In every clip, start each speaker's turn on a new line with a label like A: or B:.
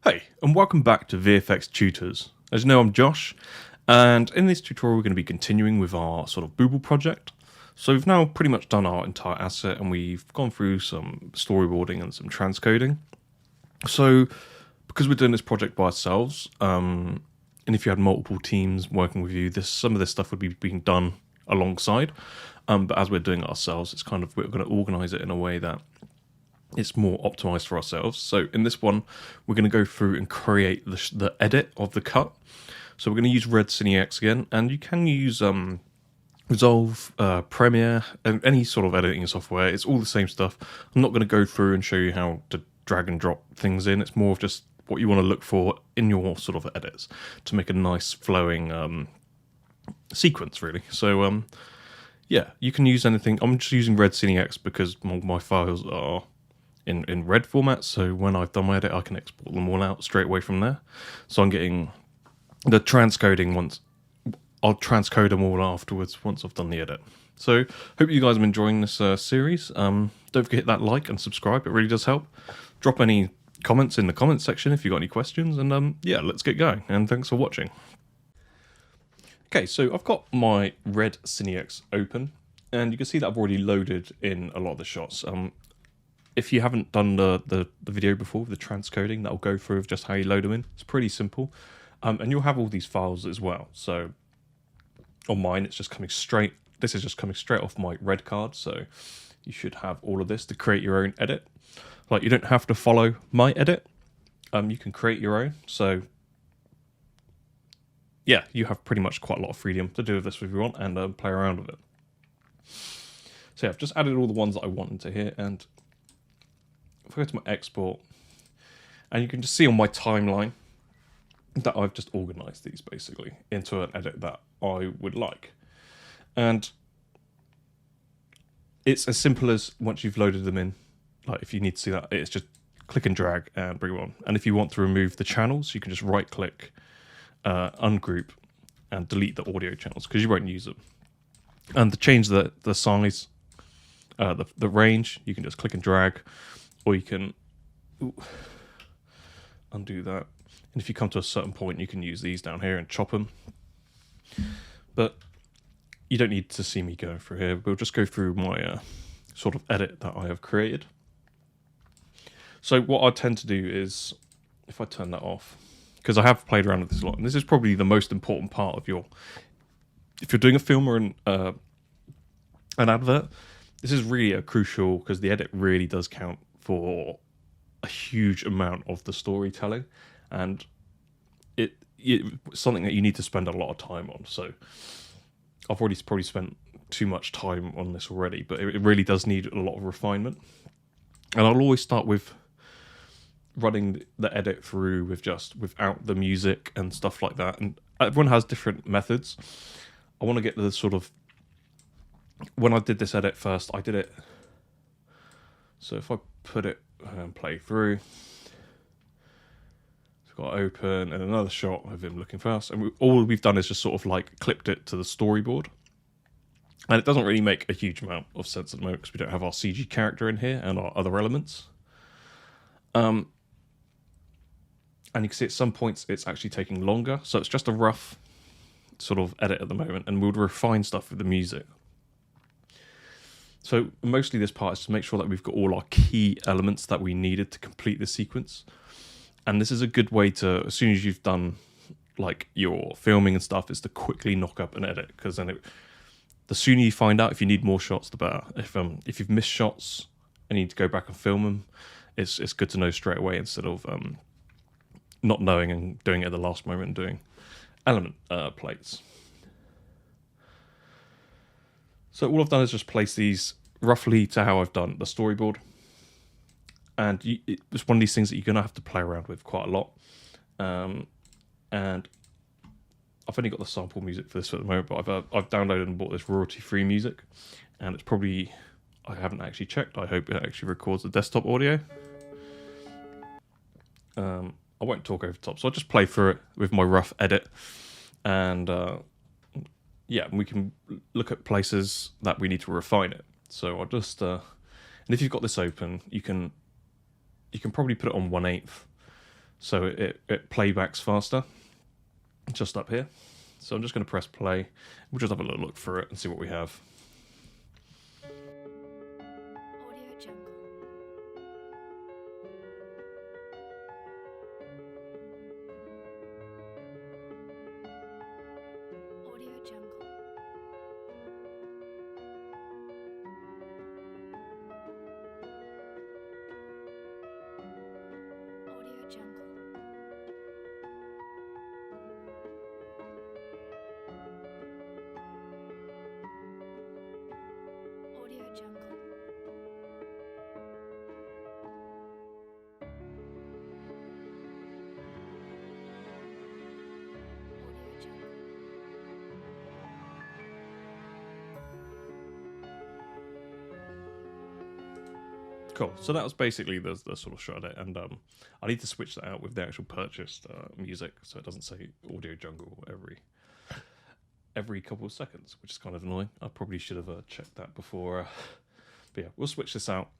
A: Hey, and welcome back to VFX Tutors. As you know, I'm Josh, and in this tutorial we're going to be continuing with our sort of Booble project. So we've now pretty much done our entire asset, and we've gone through some storyboarding and some transcoding. So, because we're doing this project by ourselves, and if you had multiple teams working with you, some of this stuff would be being done alongside. But as we're doing it ourselves, it's kind of, we're going to organize it in a way that it's more optimized for ourselves. So in this one, we're going to go through and create the edit of the cut. So we're going to use RedCineX again, and you can use Resolve, Premiere, and any sort of editing software. It's all the same stuff. I'm not going to go through and show you how to drag and drop things in. It's more of just what you want to look for in your sort of edits to make a nice flowing sequence, really. So yeah, you can use anything. I'm just using RedCineX because my files are in red format, so when I've done my edit I can export them all out straight away from there. So I'm getting the transcoding once. I'll transcode them all afterwards once I've done the edit. So hope you guys are enjoying this series. Don't forget to hit that like and subscribe, it really does help. Drop any comments in the comments section if you've got any questions, and yeah, let's get going, and thanks for watching. Okay, so I've got my RedCineX open, and you can see that I've already loaded in a lot of the shots. If you haven't done the video before, the transcoding, that'll go through of just how you load them in. It's pretty simple. And you'll have all these files as well. So on mine, it's just coming straight. This is just coming straight off my red card. So you should have all of this to create your own edit. Like, you don't have to follow my edit. You can create your own. So yeah, you have pretty much quite a lot of freedom to do this if you want, and play around with it. So yeah, I've just added all the ones that I want into here, and if I go to my export, and you can just see on my timeline that I've just organized these basically into an edit that I would like. And it's as simple as, once you've loaded them in, like if you need to see that, it's just click and drag and bring them on. And if you want to remove the channels, you can just right click, ungroup, and delete the audio channels because you won't use them. And to change the size, the range, you can just click and drag. Or you can undo that. And if you come to a certain point, you can use these down here and chop them. But you don't need to see me going through here. We'll just go through my sort of edit that I have created. So what I tend to do is, if I turn that off, because I have played around with this a lot, and this is probably the most important part of if you're doing a film or an advert, this is really crucial, because the edit really does count for a huge amount of the storytelling, and it's something that you need to spend a lot of time on. So I've already probably spent too much time on this already, but it really does need a lot of refinement. And I'll always start with running the edit through without the music and stuff like that, and everyone has different methods. I want to get the sort of, when I did this edit first, I did it, so if I put it and play through, it's got open and another shot of him looking fast, and all we've done is just sort of like clipped it to the storyboard, and it doesn't really make a huge amount of sense at the moment because we don't have our CG character in here and our other elements. And you can see at some points it's actually taking longer, so it's just a rough sort of edit at the moment, and we'll refine stuff with the music. So mostly this part is to make sure that we've got all our key elements that we needed to complete the sequence. And this is a good way to, as soon as you've done like your filming and stuff, is to quickly knock up an edit, because then the sooner you find out if you need more shots, the better. If you've missed shots and you need to go back and film them, it's good to know straight away, instead of not knowing and doing it at the last moment and doing element plates. So all I've done is just place these roughly to how I've done the storyboard. And it's one of these things that you're going to have to play around with quite a lot. And I've only got the sample music for this at the moment, but I've downloaded and bought this royalty-free music. And it's probably, I haven't actually checked, I hope it actually records the desktop audio. I won't talk over the top, so I'll just play through it with my rough edit. And yeah, we can look at places that we need to refine it. So I'll just, and if you've got this open, you can probably put it on 1/8, so it playbacks faster, just up here. So I'm just going to press play. We'll just have a little look through it and see what we have. Cool. So that was basically the sort of shot of it, and I need to switch that out with the actual purchased music, so it doesn't say Audio Jungle every couple of seconds, which is kind of annoying. I probably should have checked that before. But yeah, we'll switch this out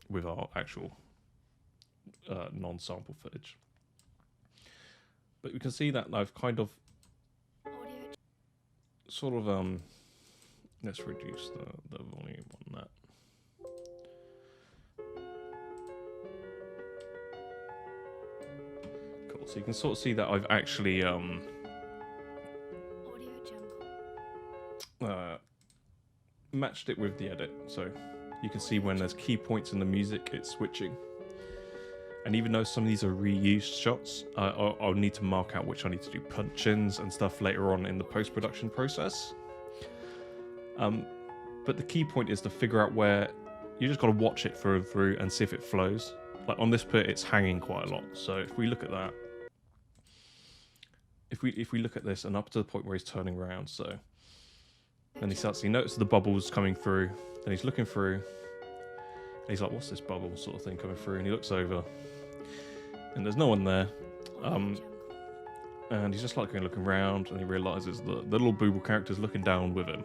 A: with our actual non-sample footage. But we can see that I've kind of sort of let's reduce the volume on that. Cool. So you can sort of see that I've actually matched it with the edit. So you can see when there's key points in the music, it's switching. And even though some of these are reused shots, I'll need to mark out which I need to do punch-ins and stuff later on in the post-production process. But the key point is to figure out where you just got to watch it through and see if it flows. Like on this bit, it's hanging quite a lot. So if we look at that, if we look at this and up to the point where he's turning around, so then he notices the bubbles coming through. Then he's looking through, and he's like, "What's this bubble sort of thing coming through?" And he looks over, and there's no one there. And he's just like looking around, and he realizes the little booble character's looking down with him.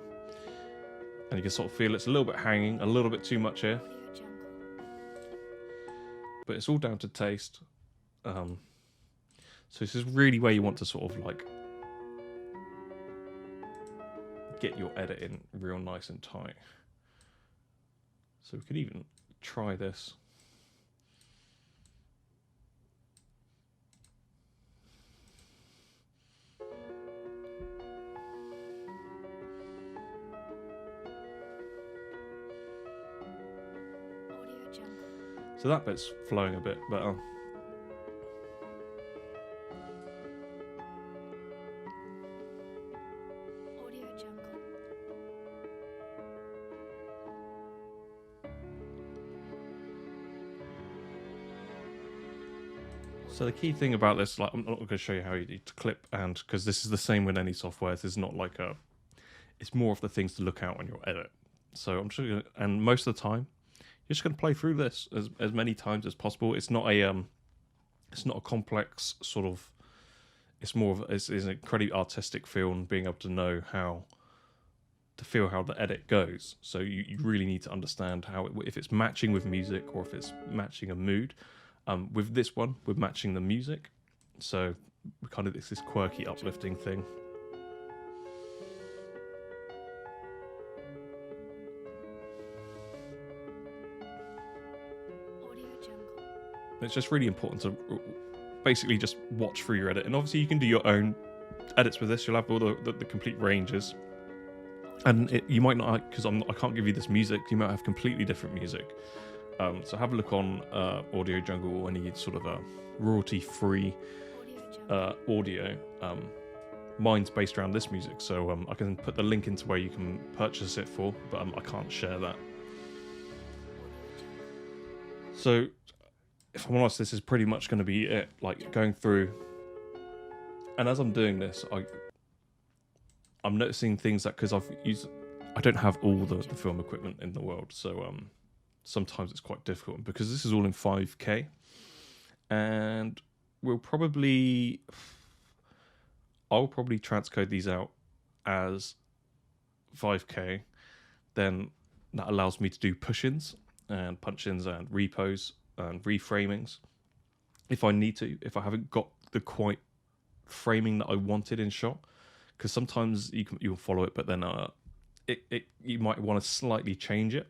A: And you can sort of feel it's a little bit hanging, a little bit too much here. But it's all down to taste. So this is really where you want to sort of like get your editing real nice and tight. So we could even try this. So that bit's flowing a bit better. So the key thing about this, like, I'm not going to show you how you need to clip, and because this is the same with any software, this is not like it's more of the things to look out on your edit. So I'm just going to, and most of the time, you're just going to play through this as many times as possible. It's not a complex sort of, it's more of, it's an incredibly artistic feel and being able to know how to feel how the edit goes. So you really need to understand how if it's matching with music or if it's matching a mood. With this one, we're matching the music, so we kind of, it's this quirky uplifting thing. It's just really important to basically just watch through your edit, and obviously you can do your own edits with this. You'll have all the complete ranges, and you might not, because I can't give you this music. You might have completely different music. So have a look on Audio Jungle or any sort of royalty-free audio. Mine's based around this music, so I can put the link into where you can purchase it for, but I can't share that. So, if I'm honest, this is pretty much going to be it, like going through. And as I'm doing this, I'm noticing things that, because I don't have all the film equipment in the world, so sometimes it's quite difficult, because this is all in 5K, and I'll probably transcode these out as 5K. Then that allows me to do push-ins and punch-ins and repos and reframings if I need to, if I haven't got the quite framing that I wanted in shot, because sometimes you'll follow it, but then you might want to slightly change it.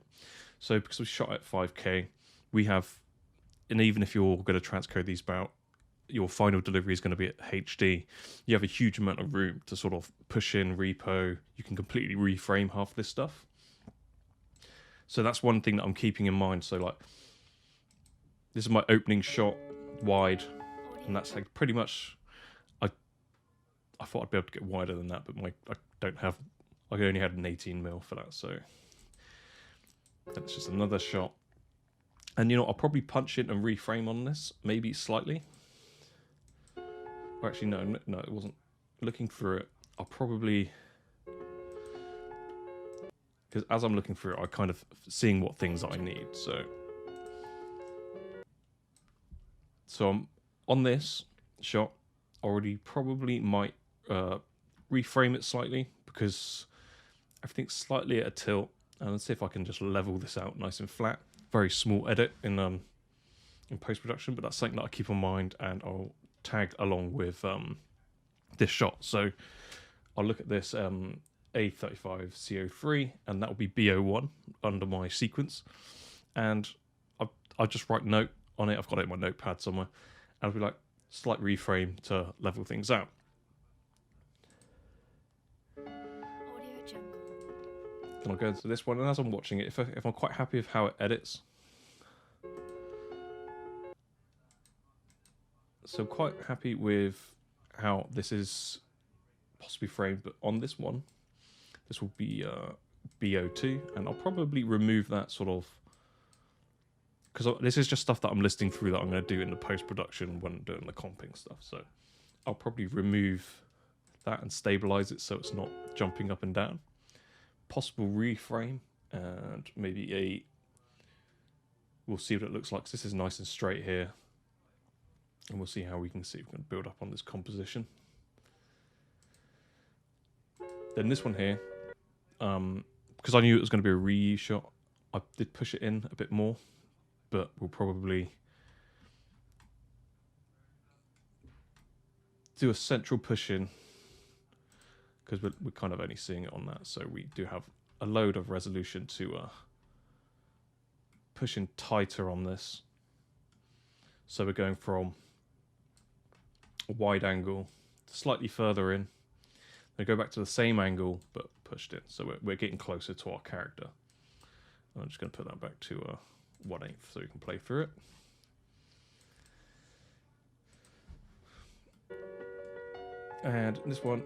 A: So because we shot at 5K, we have, and even if you're going to transcode these about, your final delivery is going to be at HD, you have a huge amount of room to sort of push in, repo. You can completely reframe half this stuff. So that's one thing that I'm keeping in mind. So like, this is my opening shot wide, and that's like pretty much, I thought I'd be able to get wider than that, but I only had an 18mm for that, so that's just another shot. And you know, I'll probably punch in and reframe on this, maybe slightly. Or actually, no, it wasn't. Looking through it, I'll probably, because as I'm looking through it, I'm kind of seeing what things I need. So I'm on this shot, already probably might reframe it slightly because everything's slightly at a tilt. And let's see if I can just level this out nice and flat. Very small edit in post-production, but that's something that I keep in mind, and I'll tag along with this shot. So I'll look at this A35CO3, and that will be BO1 under my sequence. And I'll just write note on it. I've got it in my notepad somewhere. And I'll be like, slight reframe to level things out. Then I'll go into this one, and as I'm watching it, if I'm quite happy with how it edits, so quite happy with how this is possibly framed, but on this one, this will be BO2, and I'll probably remove that sort of, because this is just stuff that I'm listing through that I'm going to do in the post-production when doing the comping stuff, so I'll probably remove that and stabilize it so it's not jumping up and down. Possible reframe, and maybe we'll see what it looks like. This is nice and straight here, and we'll see how we can build up on this composition. Then this one here, because I knew it was going to be a reuse shot, I did push it in a bit more, but we'll probably do a central push in, because we're kind of only seeing it on that, so we do have a load of resolution to push in tighter on this. So we're going from a wide angle to slightly further in, then go back to the same angle but pushed in, so we're getting closer to our character. I'm just going to put that back to 1/8 so we can play through it. And this one,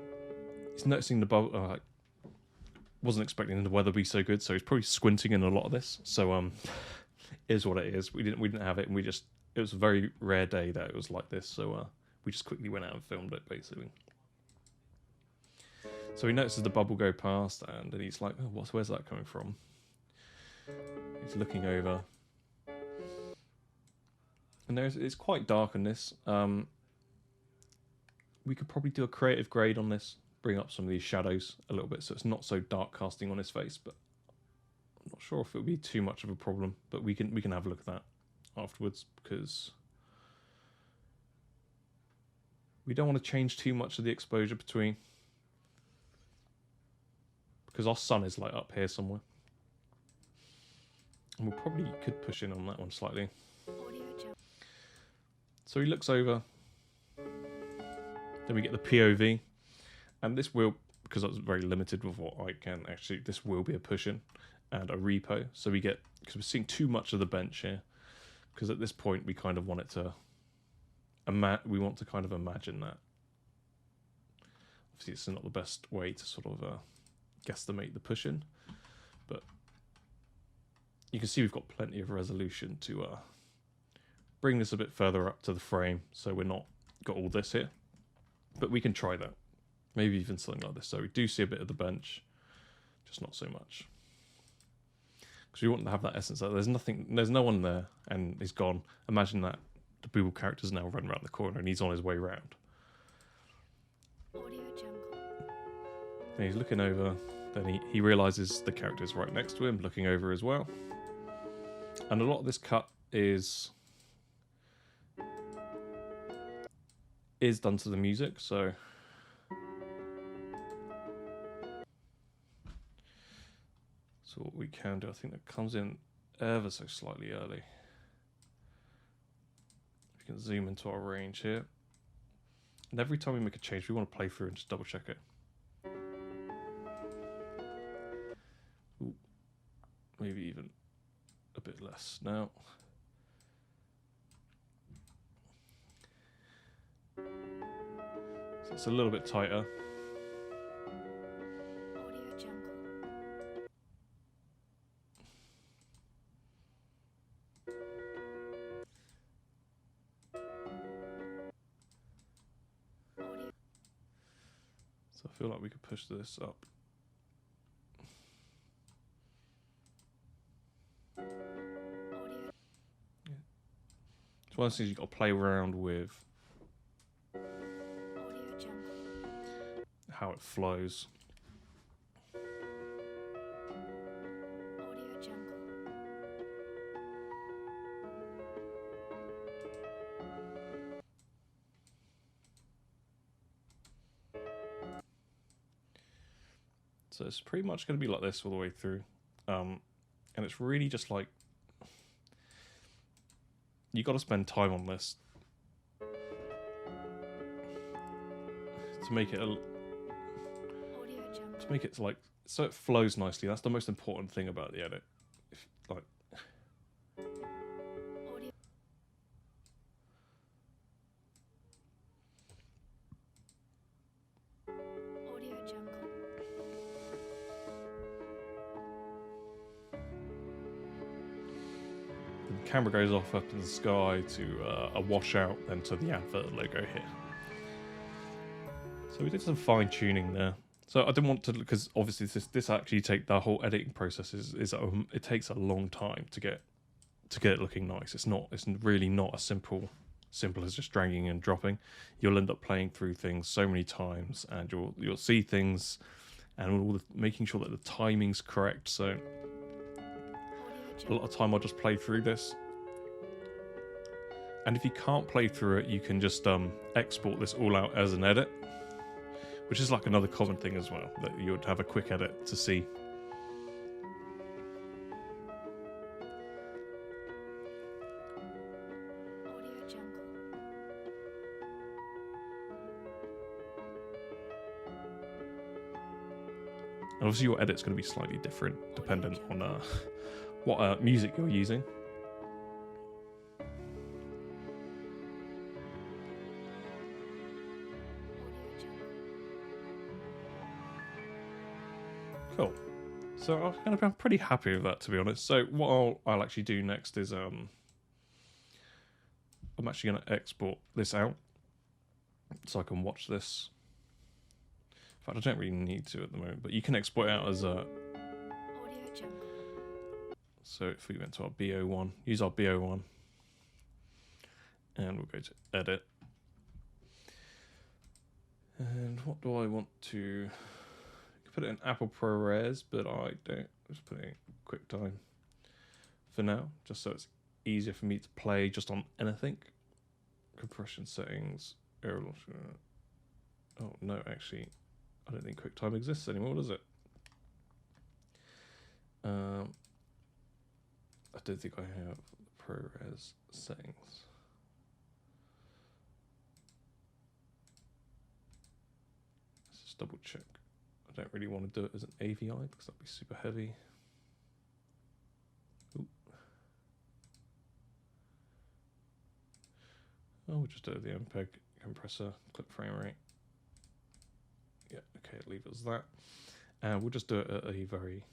A: he's noticing the bubble. Wasn't expecting the weather to be so good, so he's probably squinting in a lot of this. So is what it is. We didn't have it, and it was a very rare day that it was like this. So we just quickly went out and filmed it basically. So he notices the bubble go past, and then he's like, "Oh, where's that coming from?" He's looking over, and it's quite dark on this. We could probably do a creative grade on this, bring up some of these shadows a little bit so it's not so dark casting on his face, but I'm not sure if it would be too much of a problem, but we can have a look at that afterwards, because we don't want to change too much of the exposure between, because our sun is like up here somewhere, and we probably could push in on that one slightly. So he looks over, then we get the POV, and this will, because I was very limited with what I can actually, this will be a push-in and a repo. So we get, because we're seeing too much of the bench here, because at this point we kind of want it to, we want to kind of imagine that. Obviously it's not the best way to sort of guesstimate the push-in, but you can see we've got plenty of resolution to bring this a bit further up to the frame, so we're not got all this here. But we can try that. Maybe even something like this. So we do see a bit of the bench, just not so much. Because we want to have that essence that there's no one there, and he's gone. Imagine that the Booble character's now running around the corner and he's on his way round. Then he's looking over, then he realises the character's right next to him, looking over as well. And a lot of this cut is is done to the music, so what we can do, I think that comes in ever so slightly early. We can zoom into our range here, and every time we make a change, we want to play through and just double check it. Ooh, maybe even a bit less now. So it's a little bit tighter. So I feel like we could push this up. Yeah. It's one of those things you've got to play around with how it flows. So it's pretty much going to be like this all the way through. And it's really just like, you got to spend time on this to make it like, so it flows nicely. That's the most important thing about the edit. Like, the camera goes off up in the sky to a washout, then to the advert logo here. So we did some fine tuning there. So I didn't want to, because obviously this actually the whole editing process is it takes a long time to get it looking nice. It's really not as simple as just dragging and dropping. You'll end up playing through things so many times, and you'll see things, and making sure that the timing's correct. So a lot of time I'll just play through this, and if you can't play through it, you can just export this all out as an edit, which is like another common thing as well, that you would have a quick edit to see. And obviously your edit's going to be slightly different dependent on what music you're using. Cool. So I'm pretty happy with that, to be honest. So what I'll actually do next is I'm actually going to export this out so I can watch this. In fact, I don't really need to at the moment, but you can export it out as a... So if we went to our BO1, use our BO1, and we'll go to edit. And what do I want to... put it in Apple ProRes, but I don't. Just put it in QuickTime for now, just so it's easier for me to play just on anything. Compression settings. Oh no, actually, I don't think QuickTime exists anymore, does it? I don't think I have ProRes settings. Let's just double check. I don't really want to do it as an AVI because that'd be super heavy. Ooh. Oh, we'll just do the MPEG compressor, clip frame rate. Yeah, okay, leave it as that. And we'll just do it at a very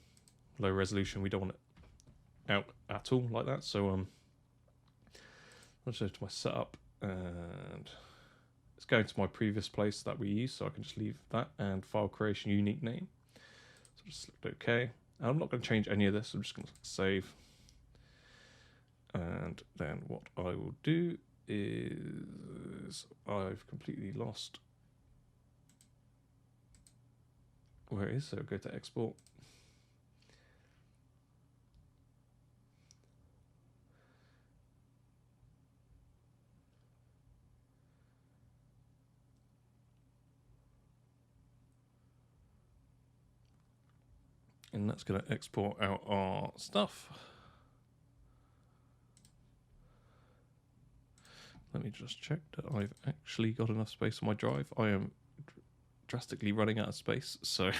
A: low resolution. We don't want it out at all like that. So I'll just go to my setup, and it's going to my previous place that we use, so I can just leave that, and file creation unique name. So just select OK. And I'm not going to change any of this. I'm just going to save. And then what I will do is I've completely lost where it is. So go to export. And that's going to export out our stuff. Let me just check that I've actually got enough space on my drive. I am drastically running out of space, so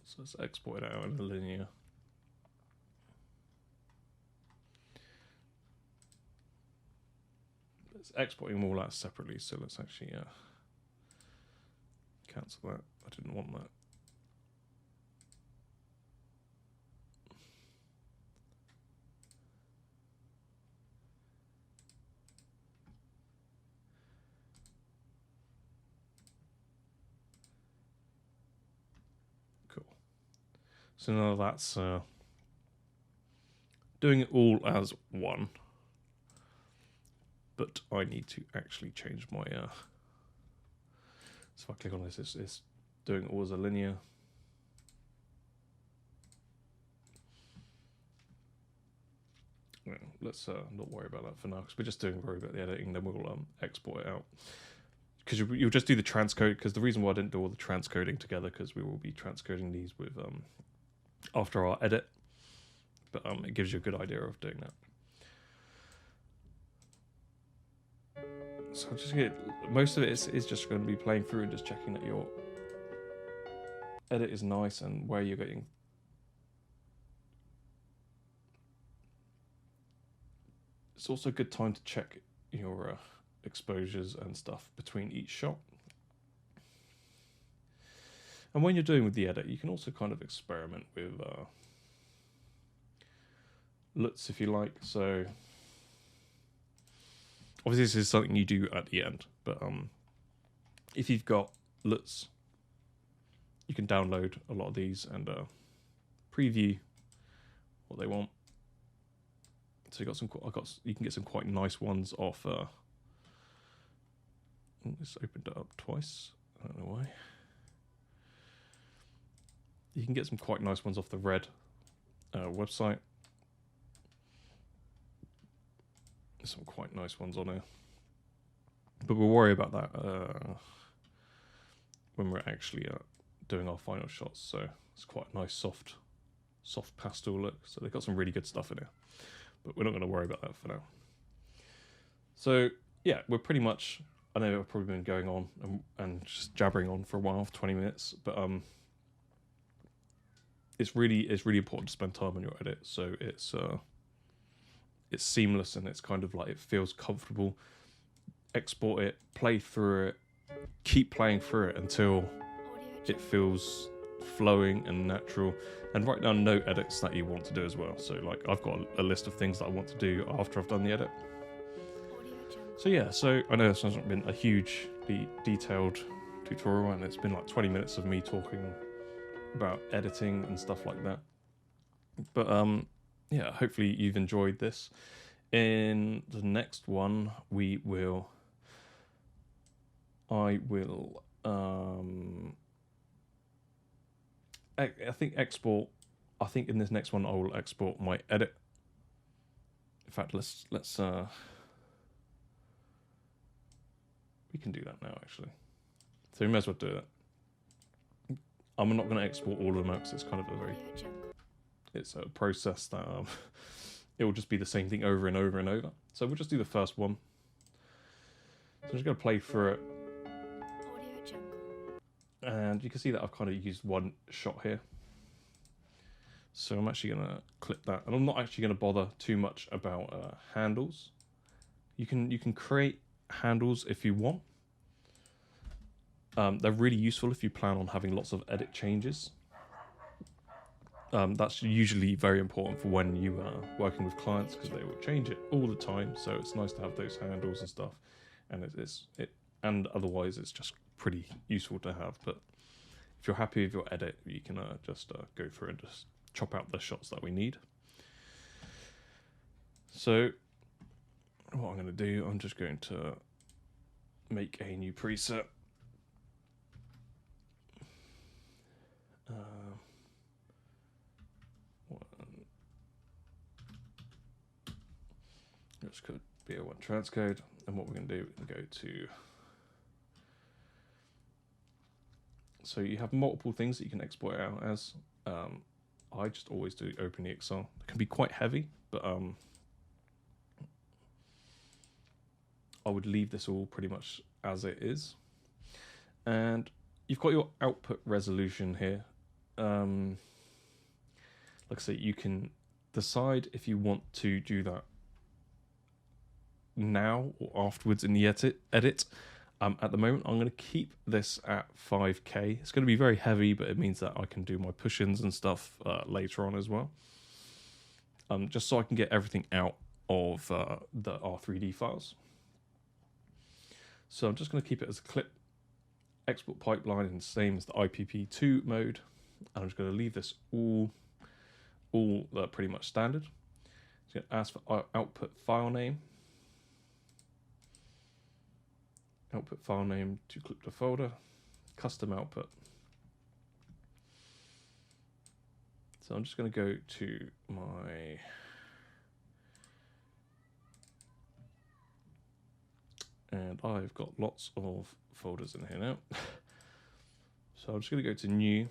A: so let's export it out in a linear. It's exporting them all out separately, so let's actually cancel that. I didn't want that. Cool. So now that's doing it all as one. But I need to actually change my... so if I click on this, it's doing it all as a linear. Well, let's not worry about that for now, because we're just doing worry about the editing, then we'll export it out. Because you'll just do the transcode, because the reason why I didn't do all the transcoding together, because we will be transcoding these with after our edit. But it gives you a good idea of doing that. So just most of it is just going to be playing through and just checking that your edit is nice and where you're getting. It's also a good time to check your exposures and stuff between each shot. And when you're doing with the edit, you can also kind of experiment with LUTs if you like. So obviously this is something you do at the end, but if you've got LUTs, you can download a lot of these and preview what they want. So you can get some quite nice ones off. This opened it up twice. I don't know why. You can get some quite nice ones off the Red website. There's some quite nice ones on here, but we'll worry about that when we're actually doing our final shots. So it's quite a nice soft pastel look. So they've got some really good stuff in here, but we're not going to worry about that for now. So yeah, we're pretty much, I know I've probably been going on and just jabbering on for a while, for 20 minutes, but it's really important to spend time on your edit. So it's seamless and it's kind of like, it feels comfortable. Export it, play through it, keep playing through it until it feels flowing and natural, and write down note edits that you want to do as well. So like I've got a list of things that I want to do after I've done the edit. So yeah, so I know this hasn't been a hugely detailed tutorial, and it's been like 20 minutes of me talking about editing and stuff like that. But yeah, hopefully you've enjoyed this. In the next one, I think export. I think in this next one I will export my edit. In fact, let's we can do that now actually. So we may as well do that. I'm not going to export all of them out because it's kind of it's a process that it will just be the same thing over and over and over. So we'll just do the first one. So I'm just going to play through it. And you can see that I've kind of used one shot here. So I'm actually going to clip that. And I'm not actually going to bother too much about handles. You can create handles if you want. They're really useful if you plan on having lots of edit changes. That's usually very important for when you are working with clients, because they will change it all the time. So it's nice to have those handles and stuff. And and otherwise it's just pretty useful to have. But if you're happy with your edit, you can just go through and just chop out the shots that we need. So what I'm going to do, I'm just going to make a new preset. Let's go BO1 transcode, and what we're going to do is go to. So you have multiple things that you can export out as. I just always do OpenEXR. It can be quite heavy, but I would leave this all pretty much as it is. And you've got your output resolution here. Like I say, you can decide if you want to do that now or afterwards in the edit. At the moment, I'm going to keep this at 5K. It's going to be very heavy, but it means that I can do my push-ins and stuff later on as well. Just so I can get everything out of the R3D files. So I'm just going to keep it as a clip. Export pipeline and same as the IPP2 mode. And I'm just going to leave this all pretty much standard. It's going to ask for our output file name. Output file name to clip to folder, custom output. So I'm just going to go to my and I've got lots of folders in here now. So I'm just going to go to new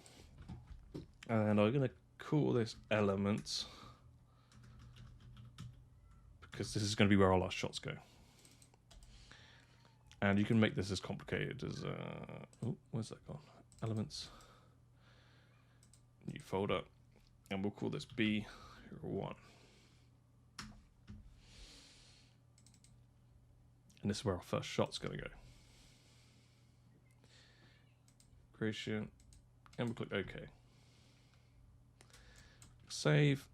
A: and I'm going to call this elements because this is going to be where all our shots go. And you can make this as complicated as, oh, where's that gone? Elements, new folder, and we'll call this B1. And this is where our first shot's going to go. Creation, and we'll click OK. Save.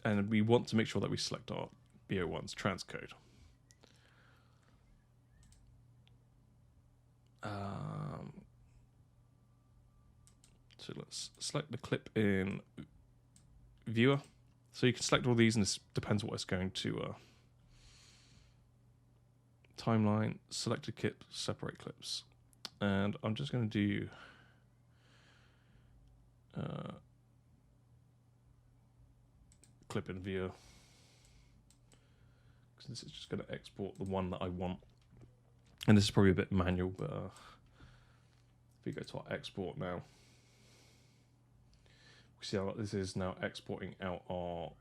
A: And we want to make sure that we select our BO1's transcode. So let's select the clip in viewer. So you can select all these, and this depends what it's going to. Timeline, selected clip, separate clips, and I'm just going to do. Clip in viewer, because this is just going to export the one that I want. And this is probably a bit manual, but if we go to our export now, we see how this is now exporting out our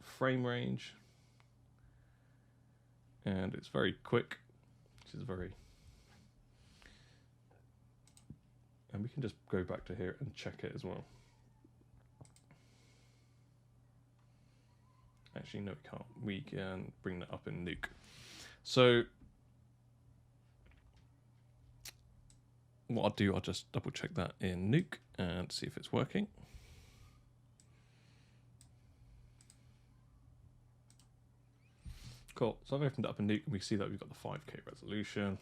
A: frame range. And it's very quick, which is very... And we can just go back to here and check it as well. Actually, no, we can't. We can bring that up in Nuke. So what I'll do, I'll just double check that in Nuke and see if it's working. Cool. So I've opened it up in Nuke and we see that we've got the 5K resolution.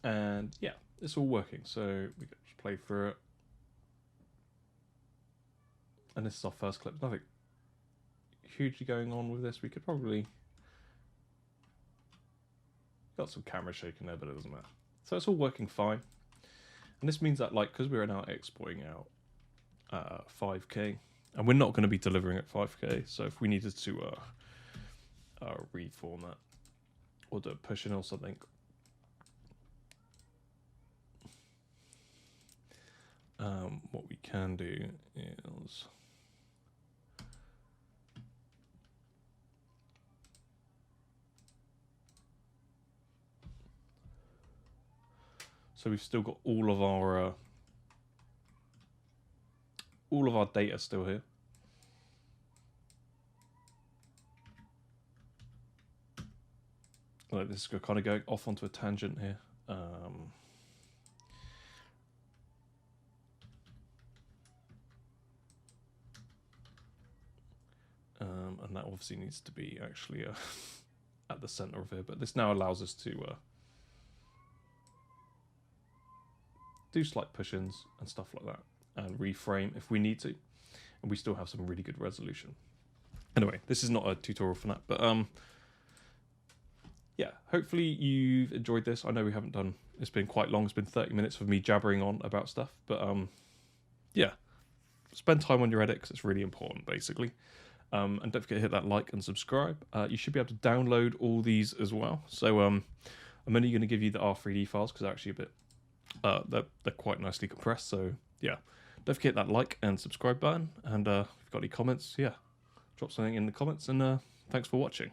A: And yeah, it's all working. So we can just play through it. And this is our first clip. Nothing hugely going on with this. We could probably... Got some camera shaking there, but it doesn't matter. So it's all working fine. And this means that, like, because we're now exporting out 5K, and we're not going to be delivering at 5K, so if we needed to reform that or do a push-in or something, what we can do is... So we've still got all of our data still here. Like, this is kind of going off onto a tangent here. And that obviously needs to be actually at the center of here. But this now allows us to do slight push-ins and stuff like that, and reframe if we need to. and we still have some really good resolution. Anyway, this is not a tutorial for that, but yeah, hopefully you've enjoyed this. I know we haven't done, it's been quite long, it's been 30 minutes of me jabbering on about stuff, but yeah, spend time on your edit because it's really important, basically. And don't forget to hit that like and subscribe. You should be able to download all these as well. So I'm only going to give you the R3D files because they're actually a bit, they're quite nicely compressed. So yeah, don't forget that like and subscribe button. And if you've got any comments, yeah, drop something in the comments. And thanks for watching.